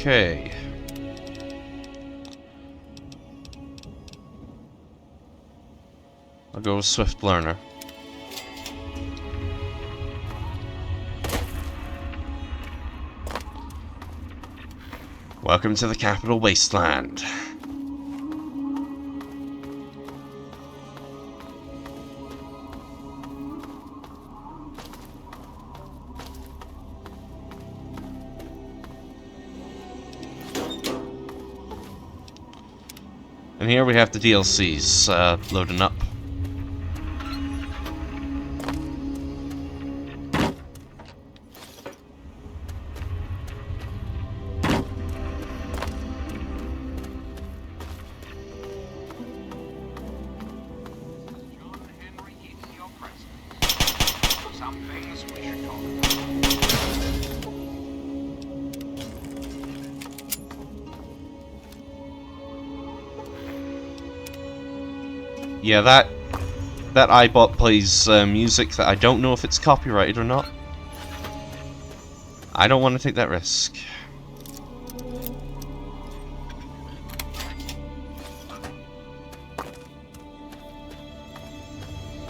Okay. I'll go with Swift Learner. Welcome to the capital Wasteland. And here we have the DLCs loading up. Yeah, that iBot plays music that I don't know if it's copyrighted or not. I don't want to take that risk.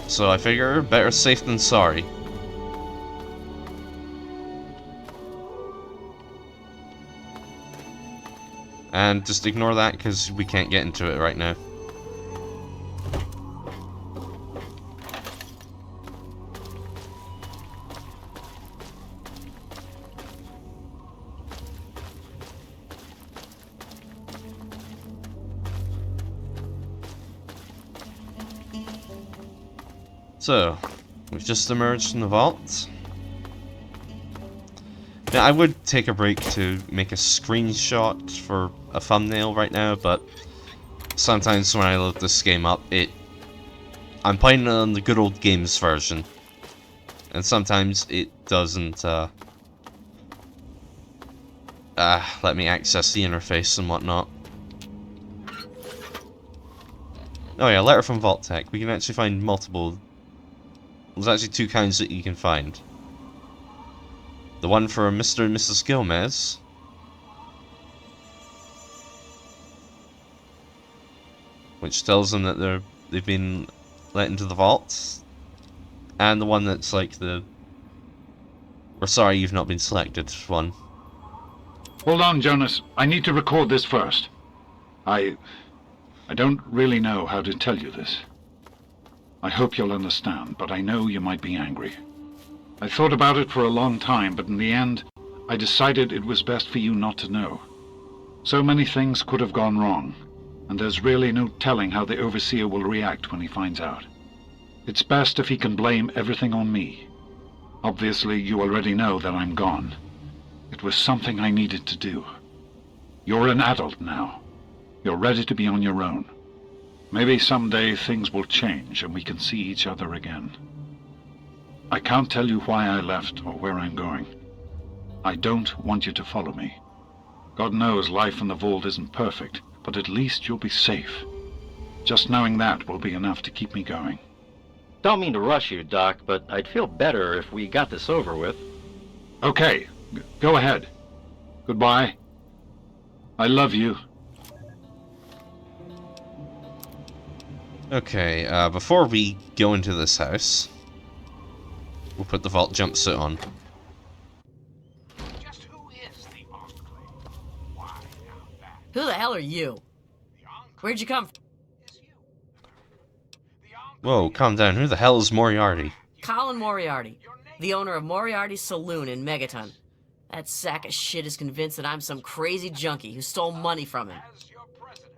So I figure better safe than sorry. And just ignore that because we can't get into it right now. So, we've just emerged from the vault. Now, I would take a break to make a screenshot for a thumbnail right now, but sometimes when I load this game up, I'm playing on the good old games version, and sometimes it doesn't let me access the interface and whatnot. Oh yeah, letter from Vault Tech. We can actually find multiple. There's actually two kinds that you can find. The one for Mr. and Mrs. Gomez. Which tells them that they've been let into the vault. And the one that's like the "we're sorry you've not been selected" one. Hold on, Jonas. I need to record this first. I don't really know how to tell you this. I hope you'll understand, but I know you might be angry. I thought about it for a long time, but in the end, I decided it was best for you not to know. So many things could have gone wrong, and there's really no telling how the Overseer will react when he finds out. It's best if he can blame everything on me. Obviously, you already know that I'm gone. It was something I needed to do. You're an adult now. You're ready to be on your own. Maybe someday things will change and we can see each other again. I can't tell you why I left or where I'm going. I don't want you to follow me. God knows life in the vault isn't perfect, but at least you'll be safe. Just knowing that will be enough to keep me going. Don't mean to rush you, Doc, but I'd feel better if we got this over with. Okay, go ahead. Goodbye. I love you. Okay, before we go into this house, we'll put the vault jumpsuit on. Just who is the Enclave? Why now that? Who the hell are you? The Enclave Where'd you come from? is you. The Enclave Whoa, calm down. Who the hell is Moriarty? Colin Moriarty, the owner of Moriarty's Saloon in Megaton. That sack of shit is convinced that I'm some crazy junkie who stole money from him. as your president.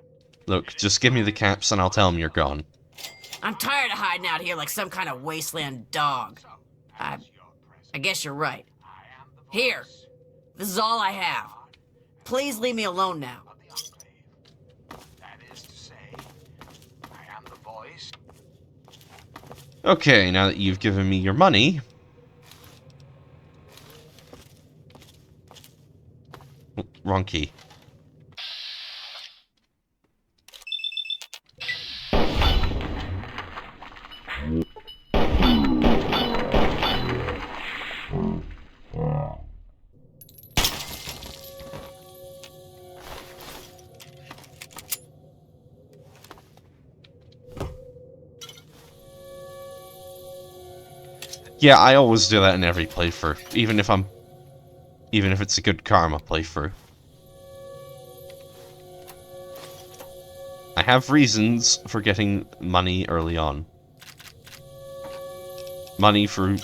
Look, just give me the caps and I'll tell him you're gone. I'm tired of hiding out here like some kind of wasteland dog. So, I as your president, I guess you're right. I am the voice Here, this is all I have. Please leave me alone now. of the Enclave. That is to say, I am the voice. Okay, now that you've given me your money... Wrong key. Yeah, I always do that in every playthrough, even if it's a good karma playthrough. I have reasons for getting money early on. Money through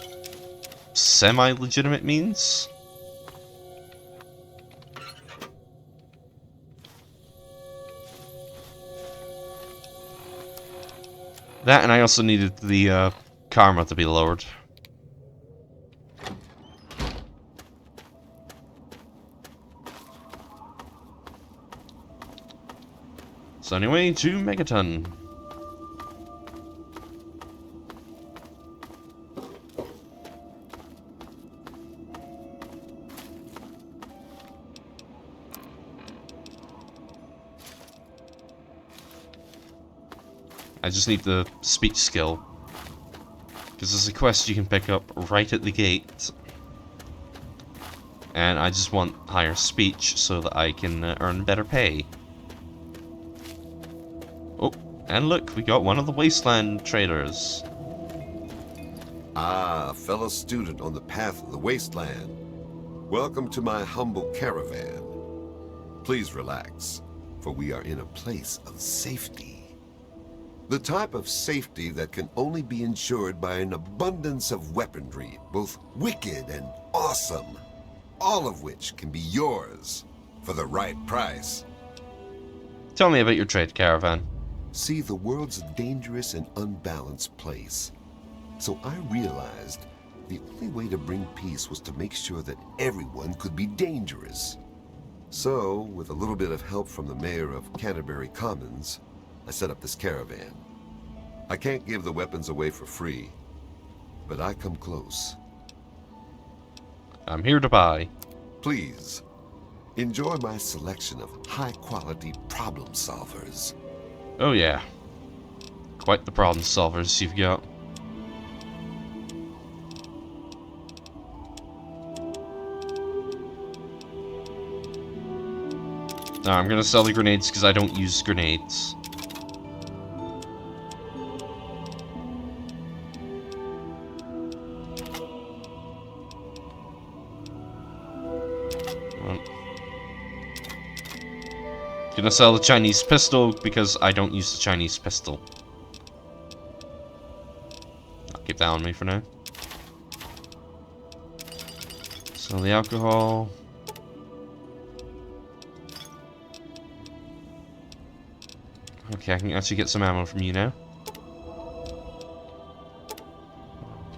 semi-legitimate means? That, and I also needed the karma to be lowered. So anyway, to Megaton. I just need the speech skill. Because there's a quest you can pick up right at the gate. And I just want higher speech so that I can earn better pay. Oh, and look, we got one of the Wasteland traders. Ah, a fellow student on the path of the Wasteland. Welcome to my humble caravan. Please relax, for we are in a place of safety. The type of safety that can only be ensured by an abundance of weaponry, both wicked and awesome, all of which can be yours for the right price. Tell me about your trade caravan. See, the world's a dangerous and unbalanced place. So I realized the only way to bring peace was to make sure that everyone could be dangerous. So, with a little bit of help from the mayor of Canterbury Commons, I set up this caravan. I can't give the weapons away for free, but I come close. I'm here to buy. Please, enjoy my selection of high-quality problem solvers. Oh yeah. Quite the problem solvers you've got. No, I'm gonna sell the grenades because I don't use grenades. Gonna sell the Chinese pistol because I don't use the Chinese pistol. I'll keep that on me for now. Sell the alcohol. Okay, I can actually get some ammo from you now.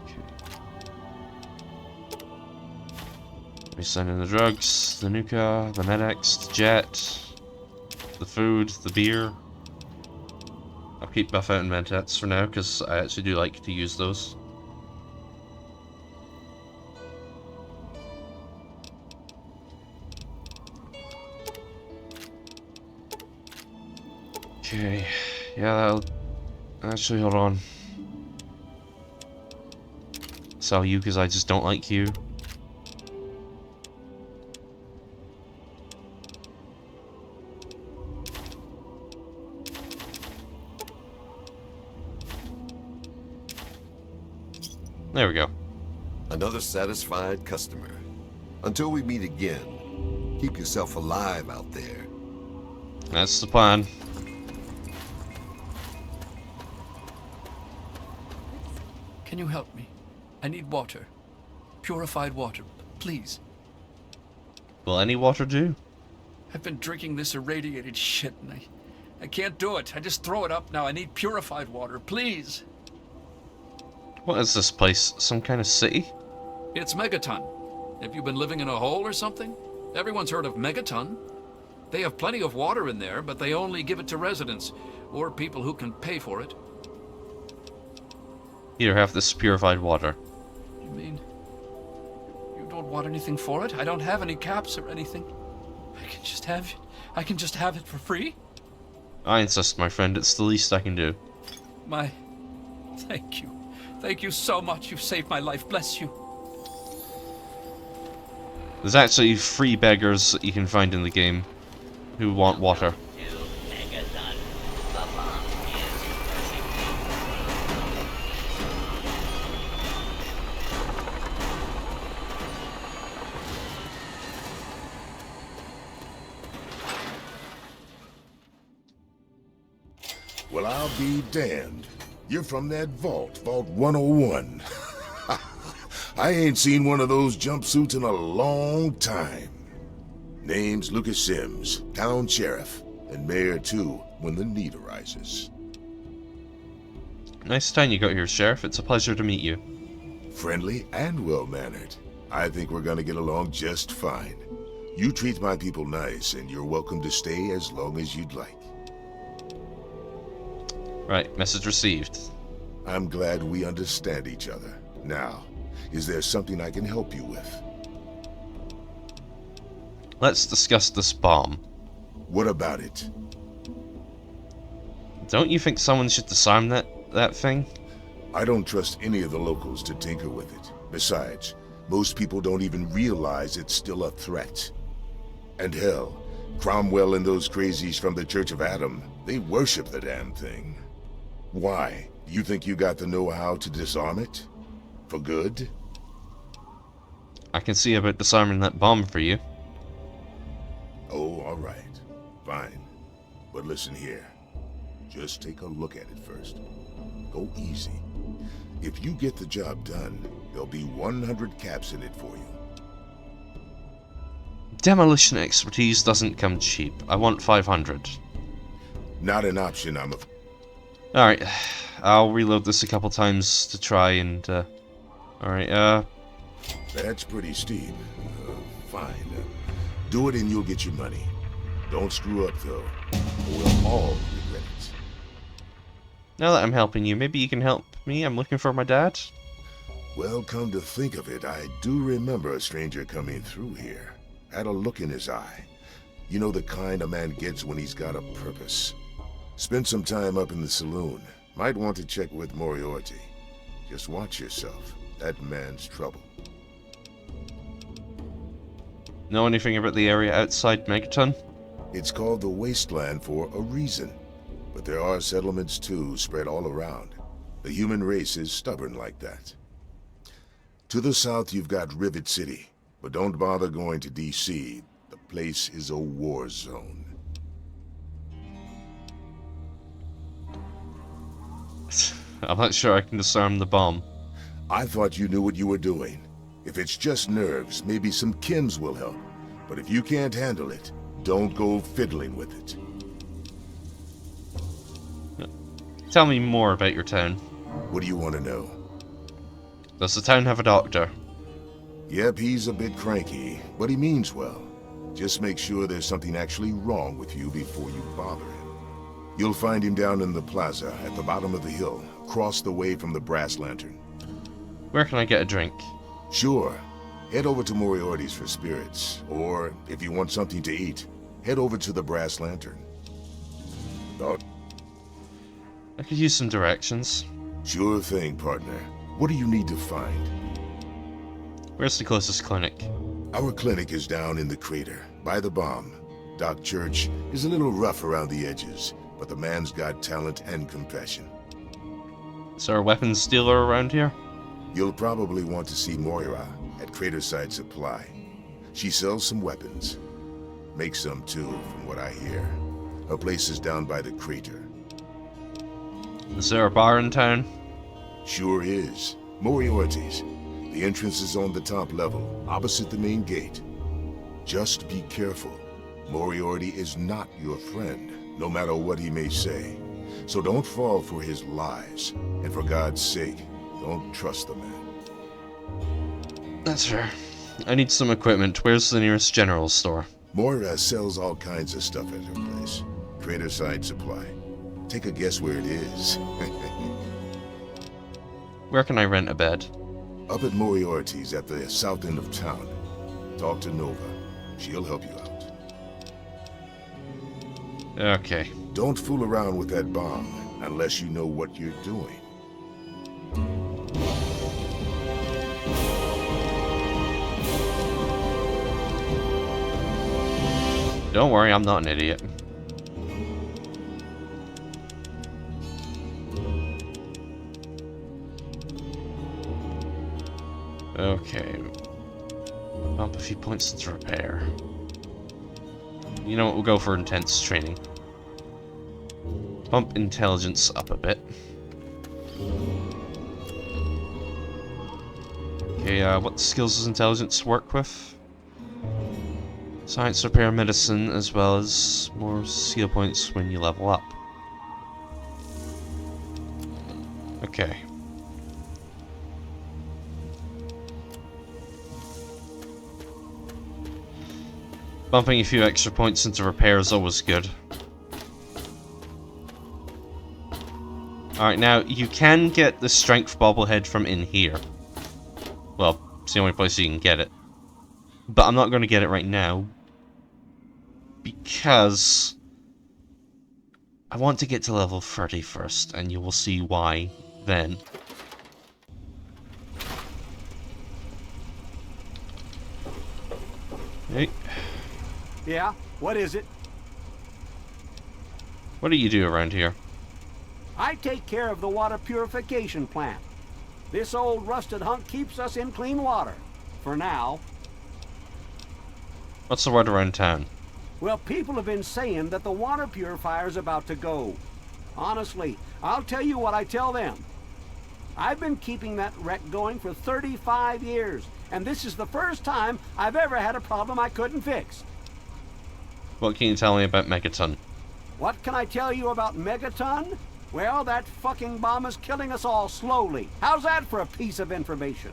Okay. We send in the drugs, the Nuka, the Med-X, the Jet, the food, the beer. I'll keep Buffet and Med-X for now, because I actually do like to use those. Okay, yeah, that'll... Actually, hold on. Sell you, because I just don't like you. There we go. Another satisfied customer. Until we meet again, keep yourself alive out there. That's the plan. Can you help me? I need water. Purified water, please. Will any water do? I've been drinking this irradiated shit and I can't do it. I just throw it up now. I need purified water, please. What is this place? Some kind of city? It's Megaton. Have you been living in a hole or something? Everyone's heard of Megaton. They have plenty of water in there, but they only give it to residents or people who can pay for it. Here, have this purified water. You mean you don't want anything for it? I don't have any caps or anything. I can just have it. I can just have it for free? I insist, my friend. It's the least I can do. Thank you. Thank you so much. You've saved my life. Bless you. There's actually 3 beggars that you can find in the game who want water. Well, I'll be damned. You're from that vault, Vault 101. I ain't seen one of those jumpsuits in a long time. Name's Lucas Sims, town sheriff, and mayor too, when the need arises. Nice time you got here, Sheriff. It's a pleasure to meet you. Friendly and well-mannered. I think we're gonna get along just fine. You treat my people nice, and you're welcome to stay as long as you'd like. Right, message received. I'm glad we understand each other. Now, is there something I can help you with? Let's discuss this bomb. What about it? Don't you think someone should disarm that thing? I don't trust any of the locals to tinker with it. Besides, most people don't even realize it's still a threat. And hell, Cromwell and those crazies from the Church of Adam, they worship the damn thing. Why? You think you got the know-how to disarm it? For good? I can see about disarming that bomb for you. Oh, all right. Fine. But listen here. Just take a look at it first. Go easy. If you get the job done, there'll be 100 caps in it for you. Demolition expertise doesn't come cheap. I want 500. Not an option, I'm afraid. Alright, I'll reload this a couple times to try and, alright, That's pretty steep. Fine. Do it and you'll get your money. Don't screw up, though. Or we'll all regret it. now that I'm helping you, maybe you can help me? I'm looking for my dad. Well, come to think of it, I do remember a stranger coming through here. Had a look in his eye. You know the kind a man gets when he's got a purpose. Spent some time up in the saloon. Might want to check with Moriarty. Just watch yourself. That man's trouble. Know anything about the area outside Megaton? It's called the Wasteland for a reason. But there are settlements too, spread all around. The human race is stubborn like that. To the south you've got Rivet City. But don't bother going to D.C. The place is a war zone. I'm not sure I can disarm the bomb. I thought you knew what you were doing. If it's just nerves, maybe some chems will help. But if you can't handle it, don't go fiddling with it. Tell me more about your town. What do you want to know? Does the town have a doctor? Yep, he's a bit cranky, but he means well. Just make sure there's something actually wrong with you before you bother him. You'll find him down in the plaza at the bottom of the hill, across the way from the brass lantern. Where can I get a drink? Sure. Head over to Moriarty's for spirits, or if you want something to eat, head over to the brass lantern. Oh, I could use some directions. sure thing, partner. What do you need to find? Where's the closest clinic? Our clinic is down in the crater, by the bomb. Doc Church is a little rough around the edges, but the man's got talent and compassion. Is there a weapons dealer around here? You'll probably want to see Moira at Craterside Supply. She sells some weapons. Makes some too, from what I hear. Her place is down by the crater. Is there a bar in town? Sure is. Moriarty's. The entrance is on the top level, opposite the main gate. Just be careful. Moriarty is not your friend, no matter what he may say. So don't fall for his lies. And for God's sake, don't trust the man. That's fair. I need some equipment. Where's the nearest general store? Moira sells all kinds of stuff at her place. Craterside Supply. Take a guess where it is. Where can I rent a bed? Up at Moriarty's at the south end of town. Talk to Nova. She'll help you out. Okay. Don't fool around with that bomb unless you know what you're doing. Don't worry, I'm not an idiot. Okay. Bump a few points to repair. You know what, we'll go for intense training. Bump intelligence up a bit. Okay, what skills does intelligence work with? Science, repair, medicine, as well as more skill points when you level up. Okay. Bumping a few extra points into repair is always good. Alright, now, you can get the strength bobblehead from in here. Well, it's the only place you can get it. But I'm not going to get it right now. Because I want to get to level 30 first, and you will see why then. Hey. Yeah, what is it? What do you do around here? I take care of the water purification plant. This old rusted hunk keeps us in clean water. For now. What's the word around town? Well, people have been saying that the water purifier's about to go. Honestly, I'll tell you what I tell them. I've been keeping that wreck going for 35 years, and this is the first time I've ever had a problem I couldn't fix. What can you tell me about Megaton? What can I tell you about Megaton? Well, that fucking bomb is killing us all slowly. How's that for a piece of information?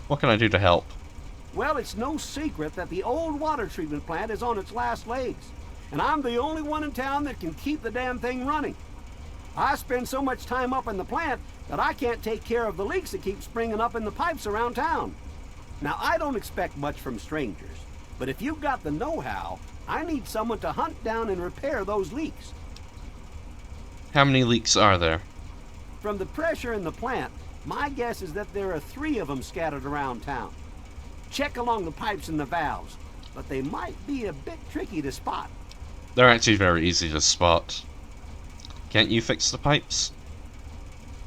What can I do to help? Well, it's no secret that the old water treatment plant is on its last legs. And I'm the only one in town that can keep the damn thing running. I spend so much time up in the plant that I can't take care of the leaks that keep springing up in the pipes around town. Now, I don't expect much from strangers, but if you've got the know-how, I need someone to hunt down and repair those leaks. How many leaks are there? From the pressure in the plant, my guess is that there are 3 of them scattered around town. Check along the pipes and the valves, but they might be a bit tricky to spot. They're actually very easy to spot. Can't you fix the pipes?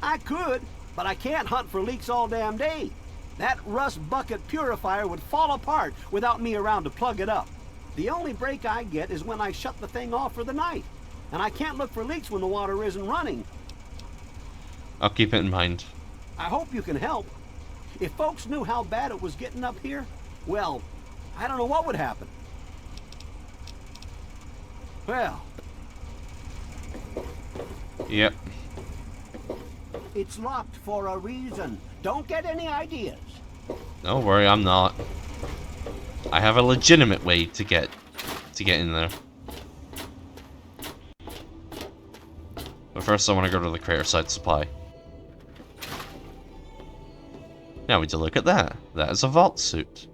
I could, but I can't hunt for leaks all damn day. That rust bucket purifier would fall apart without me around to plug it up. The only break I get is when I shut the thing off for the night. And I can't look for leaks when the water isn't running. I'll keep it in mind. I hope you can help. If folks knew how bad it was getting up here, well, I don't know what would happen. Well. Yep. It's locked for a reason. Don't get any ideas. Don't worry, I'm not. I have a legitimate way to get in there. But first I want to go to the crater side supply. Now would you look at that? That is a vault suit.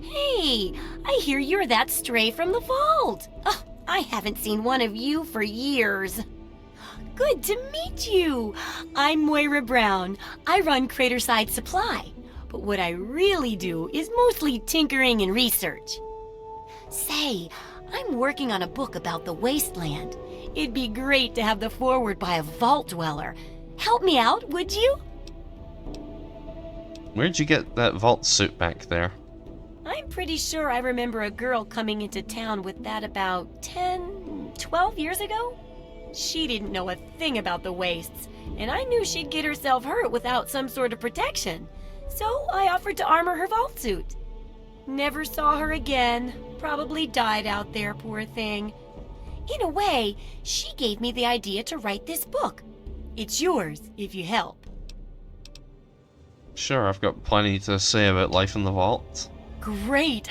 Hey, I hear you're that stray from the vault. Oh, I haven't seen one of you for years. Good to meet you. I'm Moira Brown. I run Craterside Supply. But what I really do is mostly tinkering and research. Say, I'm working on a book about the Wasteland. It'd be great to have the foreword by a vault dweller. Help me out, would you? Where'd you get that vault suit back there? I'm pretty sure I remember a girl coming into town with that about 10, 12 years ago. She didn't know a thing about the wastes, and I knew she'd get herself hurt without some sort of protection. So I offered to armor her vault suit. Never saw her again. Probably died out there, poor thing. In a way, she gave me the idea to write this book. It's yours, if you help. Sure, I've got plenty to say about life in the vault. Great!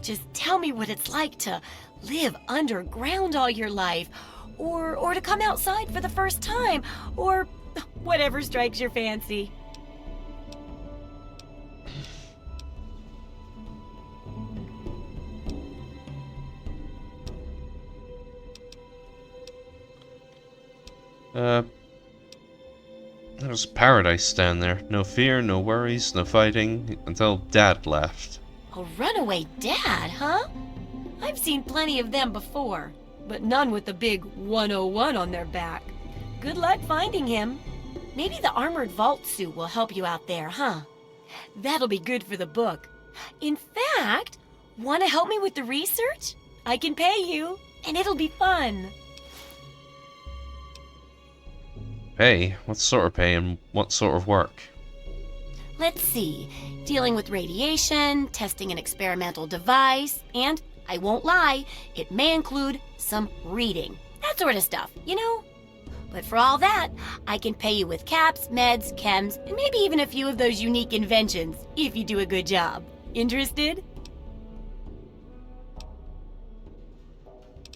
Just tell me what it's like to live underground all your life, or to come outside for the first time, or whatever strikes your fancy. There was paradise down there. No fear, no worries, no fighting, until Dad left. A runaway dad, huh? I've seen plenty of them before, but none with the big 101 on their back. Good luck finding him. Maybe the armored vault suit will help you out there, huh? That'll be good for the book. In fact, want to help me with the research? I can pay you, and it'll be fun. Pay? What sort of pay and what sort of work? Let's see. Dealing with radiation, testing an experimental device, and, I won't lie, it may include some reading. That sort of stuff, you know? But for all that, I can pay you with caps, meds, chems, and maybe even a few of those unique inventions, if you do a good job. Interested?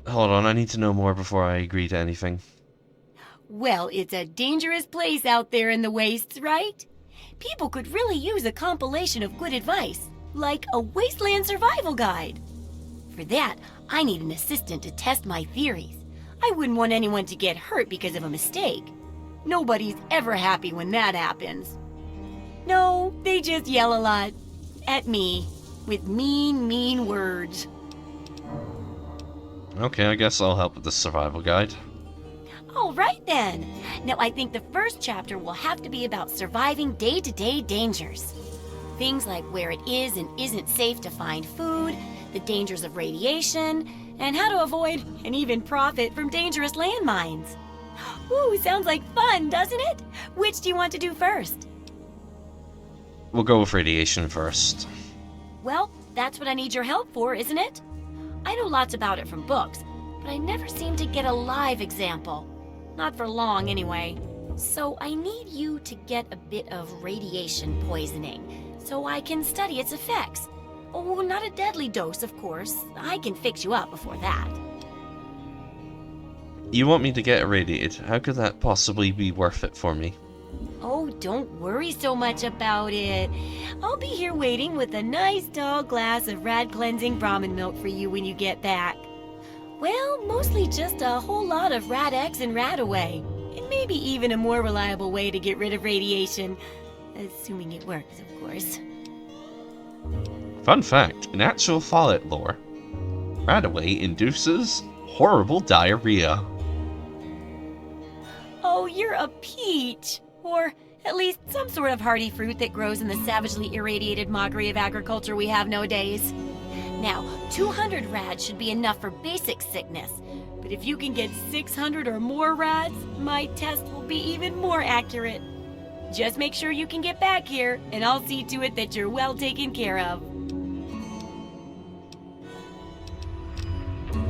Hold on, I need to know more before I agree to anything. Well, it's a dangerous place out there in the wastes, right? People could really use a compilation of good advice, like a Wasteland survival guide. For that, I need an assistant to test my theories. I wouldn't want anyone to get hurt because of a mistake. Nobody's ever happy when that happens. No, they just yell a lot. At me. With mean, mean words. Okay, I guess I'll help with the survival guide. All right then. Now I think the first chapter will have to be about surviving day-to-day dangers. Things like where it is and isn't safe to find food, the dangers of radiation, and how to avoid and even profit from dangerous landmines. Ooh, sounds like fun, doesn't it? Which do you want to do first? We'll go with radiation first. Well, that's what I need your help for, isn't it? I know lots about it from books, but I never seem to get a live example. Not for long, anyway. So I need you to get a bit of radiation poisoning, so I can study its effects. Oh, not a deadly dose, of course. I can fix you up before that. You want me to get irradiated? How could that possibly be worth it for me? Oh, don't worry so much about it. I'll be here waiting with a nice tall glass of rad-cleansing Brahmin milk for you when you get back. Well, mostly just a whole lot of Rad-X and Rad-Away. And maybe even a more reliable way to get rid of radiation. Assuming it works, of course. Fun fact, in actual Fallout lore, Rad-Away induces horrible diarrhea. Oh, you're a peach. Or at least some sort of hardy fruit that grows in the savagely irradiated mockery of agriculture we have nowadays. Now, 200 rads should be enough for basic sickness. But if you can get 600 or more rads, my test will be even more accurate. Just make sure you can get back here, and I'll see to it that you're well taken care of.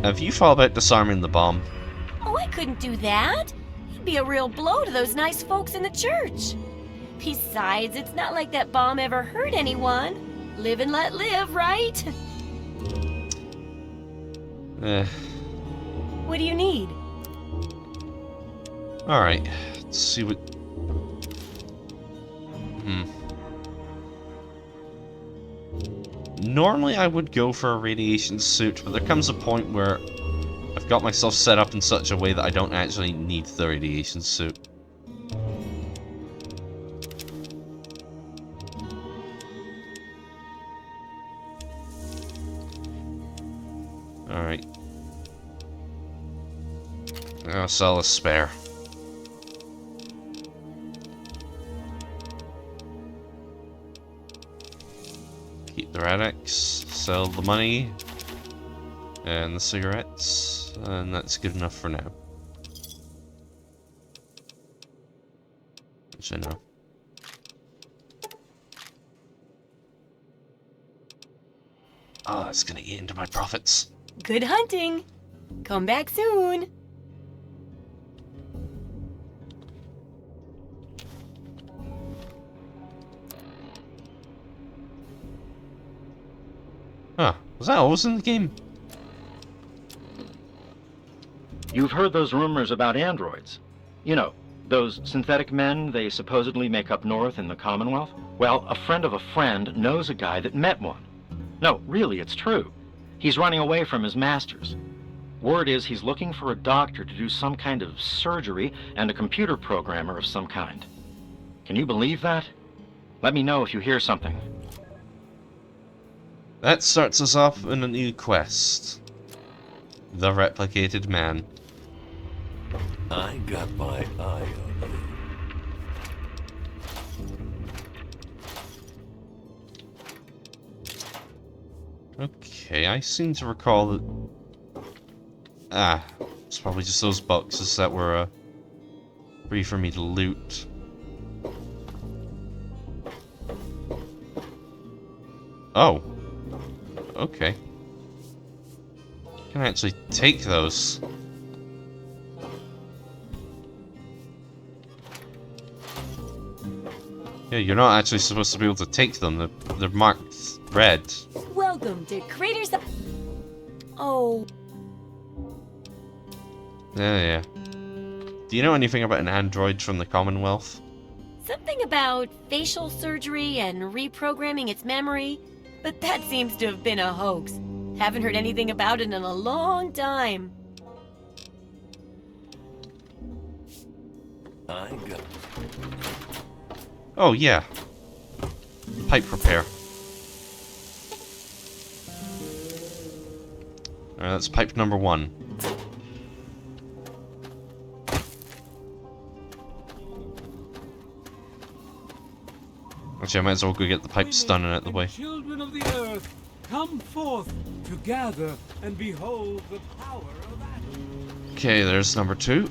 Have you thought about disarming the bomb? Oh, I couldn't do that. It'd be a real blow to those nice folks in the church. Besides, it's not like that bomb ever hurt anyone. Live and let live, right? What do you need? Alright, let's see what... Normally I would go for a radiation suit, but there comes a point where I've got myself set up in such a way that I don't actually need the radiation suit. Alright. I'll sell a spare. Keep the Rad-X, sell the money, and the cigarettes, and that's good enough for now. Which I know. Oh, it's gonna eat into my profits. Good hunting. Come back soon. Huh, was that always in the game? You've heard those rumors about androids. You know, those synthetic men they supposedly make up north in the Commonwealth? Well, a friend of a friend knows a guy that met one. No, really, it's true. He's running away from his masters. Word is he's looking for a doctor to do some kind of surgery and a computer programmer of some kind. Can you believe that? Let me know if you hear something. That starts us off in a new quest. The Replicated Man. I got my eye on you. Okay, I seem to recall that... it's probably just those boxes that were Free for me to loot. Oh. Okay. Can I actually take those? Yeah, you're not actually supposed to be able to take them. They're marked red. Welcome to Craters. Oh. Yeah. Do you know anything about an android from the Commonwealth? Something about facial surgery and reprogramming its memory, but that seems to have been a hoax. Haven't heard anything about it in a long time. I got... Oh, yeah. Pipe repair. Alright, that's pipe number 1. Actually, I might as well go get the pipes done and out the way. Children of the earth, come forth to gather and behold the power of Adam. Okay, there's number 2.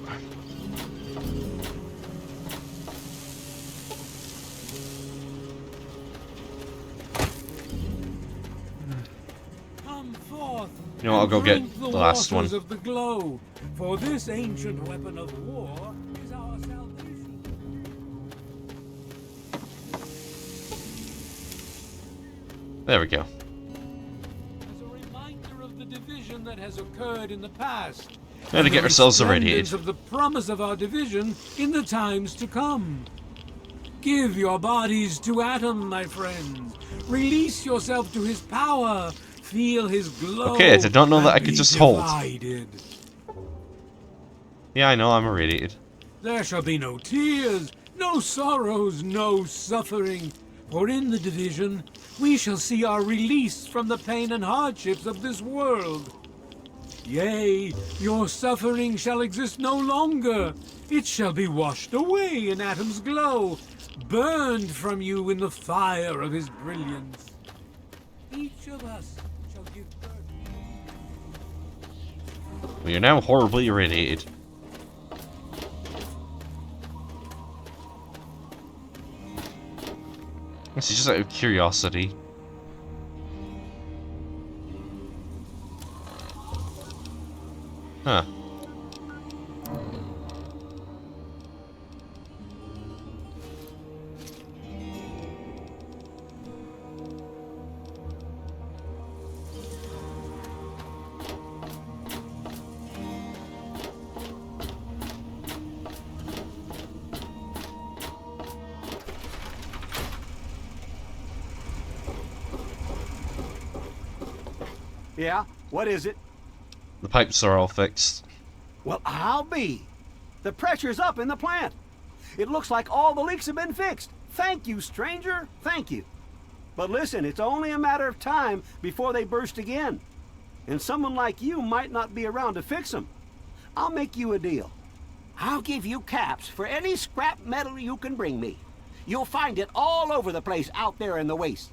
Come forth. You know what, I'll go get Drink the last one. waters of the glow, for this ancient weapon of war is our salvation. There we go. As a reminder of the division that has occurred in the past. Now to get ourselves irradiated. Of the promise of our division in the times to come. Give your bodies to Adam, my friends. Release yourself to his power. Feel his glow. Okay, I did not know that I could just hold. Divided. Yeah, I know, I'm irradiated. There shall be no tears, no sorrows, no suffering. For in the division, we shall see our release from the pain and hardships of this world. Yea, your suffering shall exist no longer. It shall be washed away in Adam's glow, burned from you in the fire of his brilliance. Each of us shall give birth. We are now horribly irradiated. This is just out of curiosity. Huh. Yeah? What is it? The pipes are all fixed. Well, I'll be. The pressure's up in the plant. It looks like all the leaks have been fixed. Thank you, stranger. Thank you. But listen, it's only a matter of time before they burst again. And someone like you might not be around to fix them. I'll make you a deal. I'll give you caps for any scrap metal you can bring me. You'll find it all over the place out there in the waste.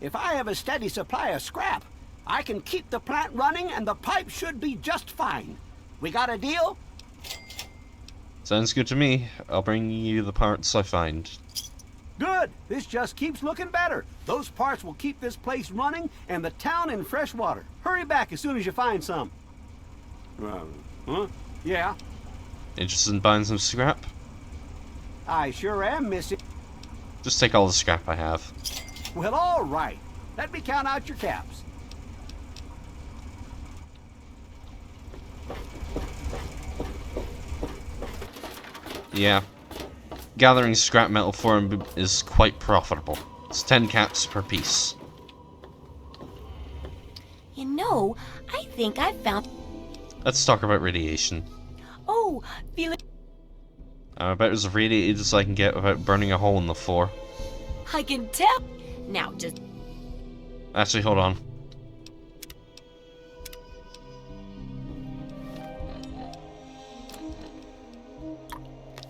If I have a steady supply of scrap, I can keep the plant running and the pipe should be just fine. We got a deal? Sounds good to me. I'll bring you the parts I find. Good. This just keeps looking better. Those parts will keep this place running and the town in fresh water. Hurry back as soon as you find some. Huh? Yeah? Interested in buying some scrap? I sure am, missy. Just take all the scrap I have. Well, all right. Let me count out your caps. Yeah. Gathering scrap metal for him is quite profitable. It's 10 caps per piece. You know, I think I found... Let's talk about radiation. Oh, feeling... I'm about as radiated as I can get without burning a hole in the floor. I can tell. Now, just... Actually, hold on.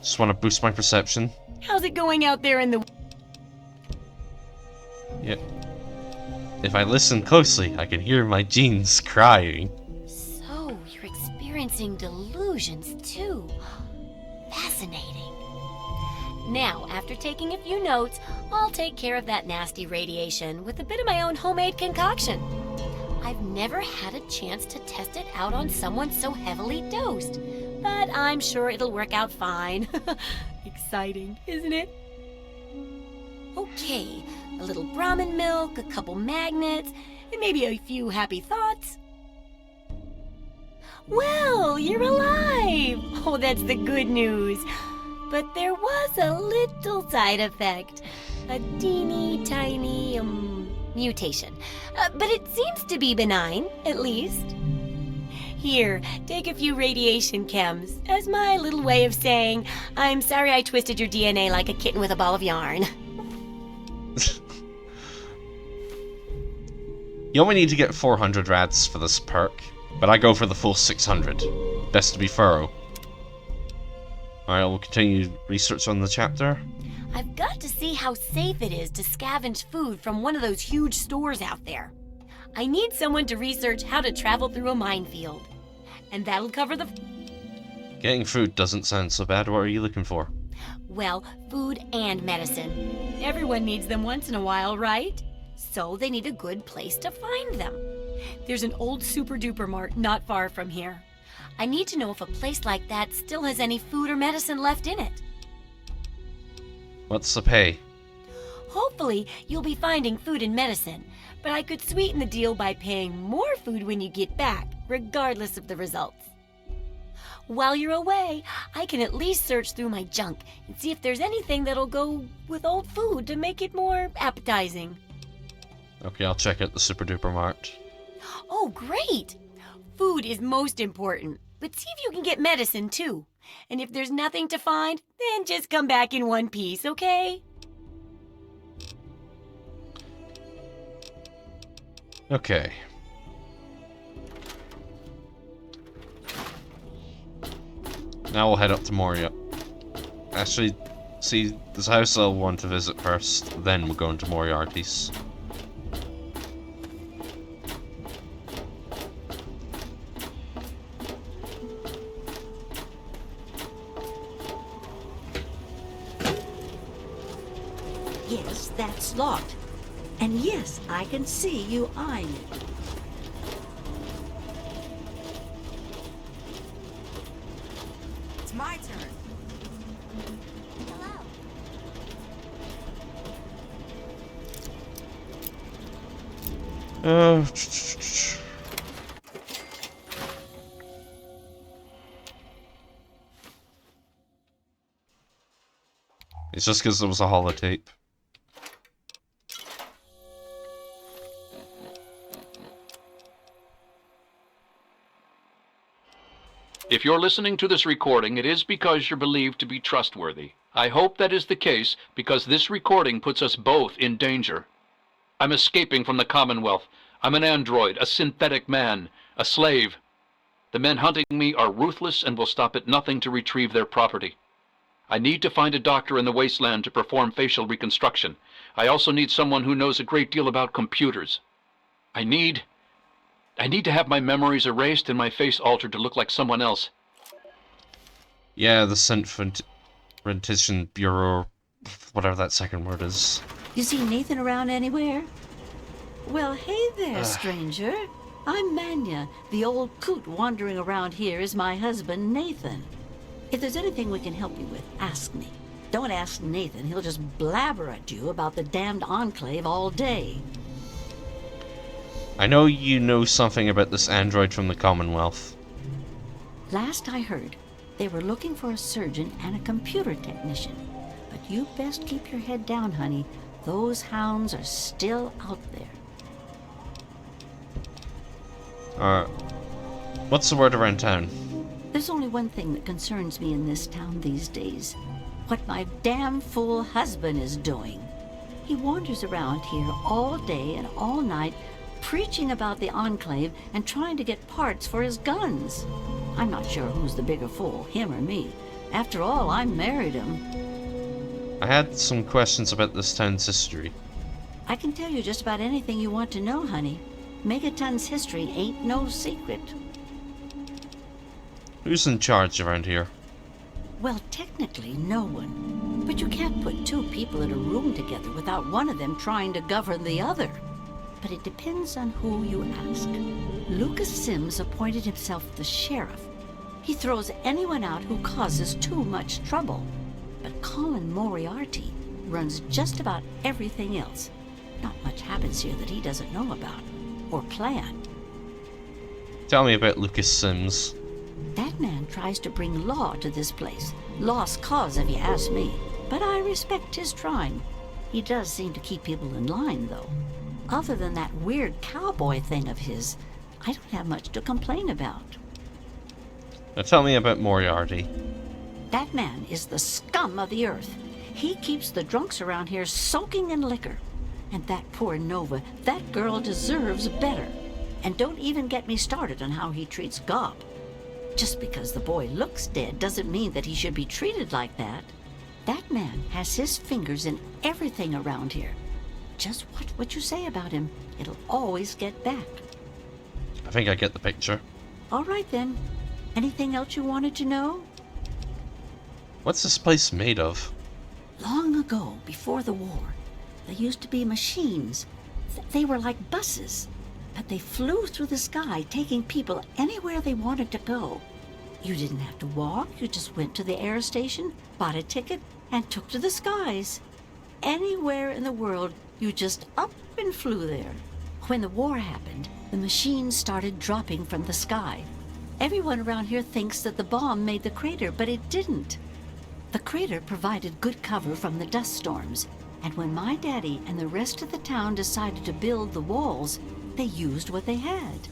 Just want to boost my perception. How's it going out there in the... Yep. If I listen closely, I can hear my genes crying. So, you're experiencing delusions, too. Fascinating. Now, after taking a few notes, I'll take care of that nasty radiation with a bit of my own homemade concoction. I've never had a chance to test it out on someone so heavily dosed, but I'm sure it'll work out fine. Exciting, isn't it? Okay, a little Brahmin milk, a couple magnets, and maybe a few happy thoughts. Well, you're alive! Oh, that's the good news. But there was a little side effect. A teeny tiny, mutation. But it seems to be benign, at least. Here, take a few radiation chems as my little way of saying, I'm sorry I twisted your DNA like a kitten with a ball of yarn. You only need to get 400 rads for this perk, but I go for the full 600. Best to be thorough. Alright, we'll continue research on the chapter. I've got to see how safe it is to scavenge food from one of those huge stores out there. I need someone to research how to travel through a minefield. And that'll cover the... Getting food doesn't sound so bad. What are you looking for? Well, food and medicine. Everyone needs them once in a while, right? So they need a good place to find them. There's an old super-duper mart not far from here. I need to know if a place like that still has any food or medicine left in it. What's the pay? Hopefully, you'll be finding food and medicine, but I could sweeten the deal by paying more food when you get back, regardless of the results. While you're away, I can at least search through my junk and see if there's anything that'll go with old food to make it more appetizing. Okay, I'll check out the Super Duper Mart. Oh, great! Food is most important, but see if you can get medicine too. And if there's nothing to find, then just come back in one piece, okay? Okay. Now we'll head up to Moria. Actually, see, there's a house I'll want to visit first, then we'll go into Moriarty's. Yes, that's locked. And yes, I can see you eyeing it. It's my turn. Hello. It's just because there was a holotape. If you're listening to this recording, it is because you're believed to be trustworthy. I hope that is the case, because this recording puts us both in danger. I'm escaping from the Commonwealth. I'm an android, a synthetic man, a slave. The men hunting me are ruthless and will stop at nothing to retrieve their property. I need to find a doctor in the Wasteland to perform facial reconstruction. I also need someone who knows a great deal about computers. I need to have my memories erased and my face altered to look like someone else. Yeah, the Synth Bureau, whatever that second word is. You see Nathan around anywhere? Well, hey there, stranger. I'm Manya. The old coot wandering around here is my husband, Nathan. If there's anything we can help you with, ask me. Don't ask Nathan. He'll just blabber at you about the damned Enclave all day. I know you know something about this android from the Commonwealth. Last I heard, they were looking for a surgeon and a computer technician. But you best keep your head down, honey. Those hounds are still out there. What's the word around town? There's only one thing that concerns me in this town these days. What my damn fool husband is doing. He wanders around here all day and all night, preaching about the Enclave and trying to get parts for his guns. I'm not sure who's the bigger fool, him or me. After all, I married him. I had some questions about this town's history. I can tell you just about anything you want to know, honey. Megaton's history ain't no secret. Who's in charge around here? Well, technically, no one. But you can't put two people in a room together without one of them trying to govern the other. But it depends on who you ask. Lucas Sims appointed himself the sheriff. He throws anyone out who causes too much trouble. But Colin Moriarty runs just about everything else. Not much happens here that he doesn't know about or plan. Tell me about Lucas Sims. That man tries to bring law to this place. Lost cause, if you ask me. But I respect his trying. He does seem to keep people in line, though. Other than that weird cowboy thing of his, I don't have much to complain about. Now tell me about Moriarty. That man is the scum of the earth. He keeps the drunks around here soaking in liquor. And that poor Nova, that girl deserves better. And don't even get me started on how he treats Gob. Just because the boy looks dead doesn't mean that he should be treated like that. That man has his fingers in everything around here. Just watch what you say about him. It'll always get back. I think I get the picture. All right then. Anything else you wanted to know? What's this place made of? Long ago, before the war, there used to be machines. They were like buses. But they flew through the sky, taking people anywhere they wanted to go. You didn't have to walk. You just went to the air station, bought a ticket, and took to the skies. Anywhere in the world, you just up and flew there. When the war happened, the machines started dropping from the sky. Everyone around here thinks that the bomb made the crater, but it didn't. The crater provided good cover from the dust storms, and when my daddy and the rest of the town decided to build the walls, they used what they had.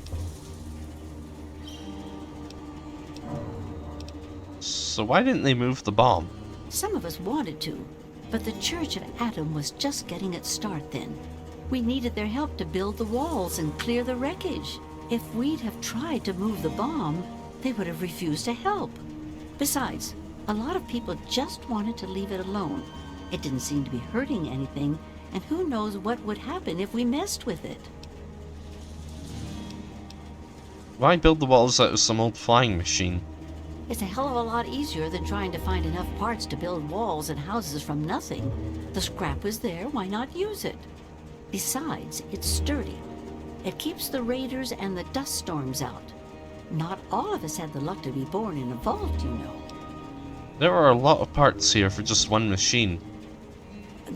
So why didn't they move the bomb? Some of us wanted to, but the Church of Adam was just getting its start then. We needed their help to build the walls and clear the wreckage. If we'd have tried to move the bomb, they would have refused to help. Besides, a lot of people just wanted to leave it alone. It didn't seem to be hurting anything, and who knows what would happen if we messed with it. Why build the walls out of some old flying machine? It's a hell of a lot easier than trying to find enough parts to build walls and houses from nothing. The scrap was there, why not use it? Besides, it's sturdy. It keeps the raiders and the dust storms out. Not all of us had the luck to be born in a vault, you know. There are a lot of parts here for just one machine.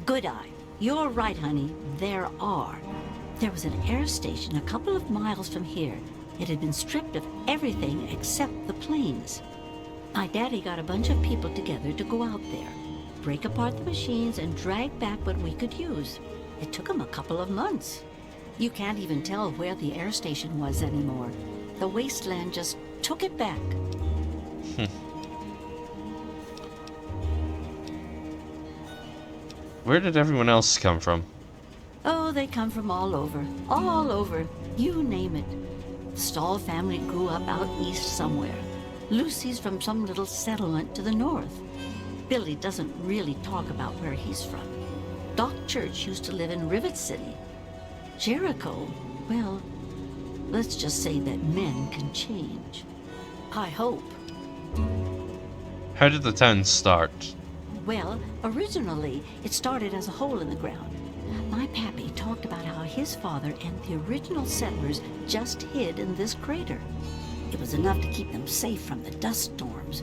Good eye. You're right, honey. There are. There was an air station a couple of miles from here. It had been stripped of everything except the planes. My daddy got a bunch of people together to go out there, break apart the machines, and drag back what we could use. It took him a couple of months. You can't even tell where the air station was anymore. The Wasteland just took it back. Where did everyone else come from? Oh, they come from all over. All over. You name it. The Stahl family grew up out east somewhere. Lucy's from some little settlement to the north. Billy doesn't really talk about where he's from. Doc Church used to live in Rivet City. Jericho, well, let's just say that men can change. I hope. How did the town start? Well, originally, it started as a hole in the ground. My pappy talked about how his father and the original settlers just hid in this crater. It was enough to keep them safe from the dust storms.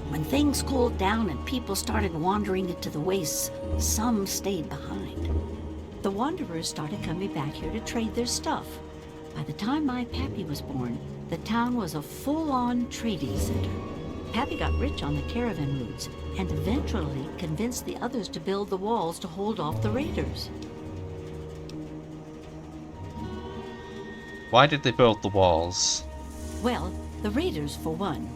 When things cooled down and people started wandering into the wastes, some stayed behind. The wanderers started coming back here to trade their stuff. By the time my pappy was born, the town was a full-on trading center. Pappy got rich on the caravan routes and eventually convinced the others to build the walls to hold off the raiders. Why did they build the walls? Well, the raiders for one.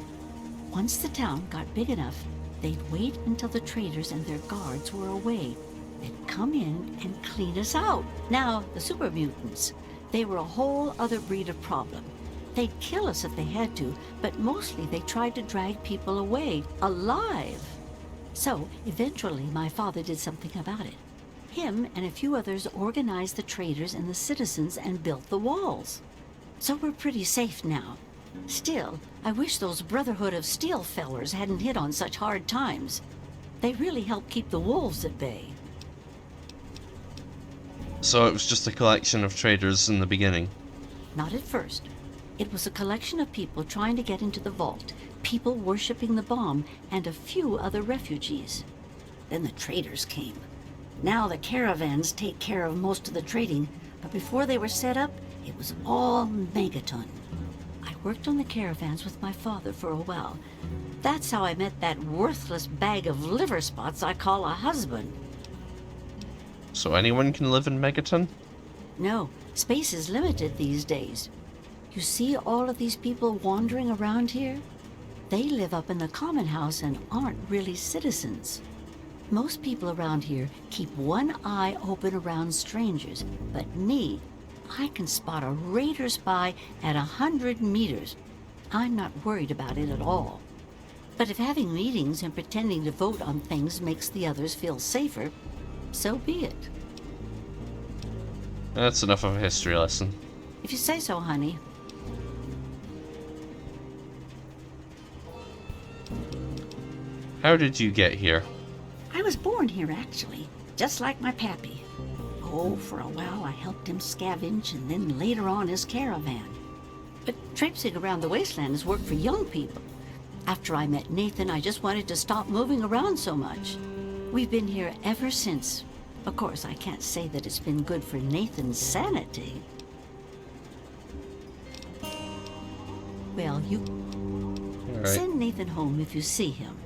Once the town got big enough, they'd wait until the traders and their guards were away. They'd come in and clean us out. Now, the super mutants, they were a whole other breed of problem. They'd kill us if they had to, but mostly they tried to drag people away, alive. So, eventually, my father did something about it. Him and a few others organized the traders and the citizens and built the walls. So we're pretty safe now. Still, I wish those Brotherhood of Steel fellers hadn't hit on such hard times. They really helped keep the wolves at bay. So it was just a collection of traders in the beginning? Not at first. It was a collection of people trying to get into the vault, people worshipping the bomb, and a few other refugees. Then the traders came. Now the caravans take care of most of the trading, but before they were set up, it was all Megaton. I worked on the caravans with my father for a while. That's how I met that worthless bag of liver spots I call a husband. So anyone can live in Megaton? No, space is limited these days. You see all of these people wandering around here? They live up in the common house and aren't really citizens. Most people around here keep one eye open around strangers, but me, I can spot a raider spy at 100 meters. I'm not worried about it at all. But if having meetings and pretending to vote on things makes the others feel safer, so be it. That's enough of a history lesson. If you say so, honey. How did you get here? I was born here, actually, just like my pappy. Oh, for a while I helped him scavenge, and then later on his caravan. But traipsing around the Wasteland is work for young people. After I met Nathan, I just wanted to stop moving around so much. We've been here ever since. Of course, I can't say that it's been good for Nathan's sanity. Well, you All right. send Nathan home if you see him.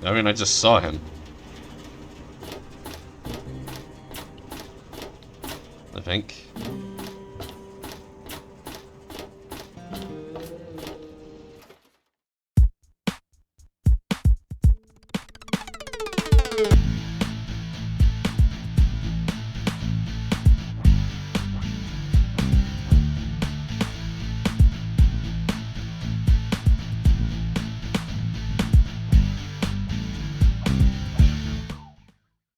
I mean, I just saw him. I think.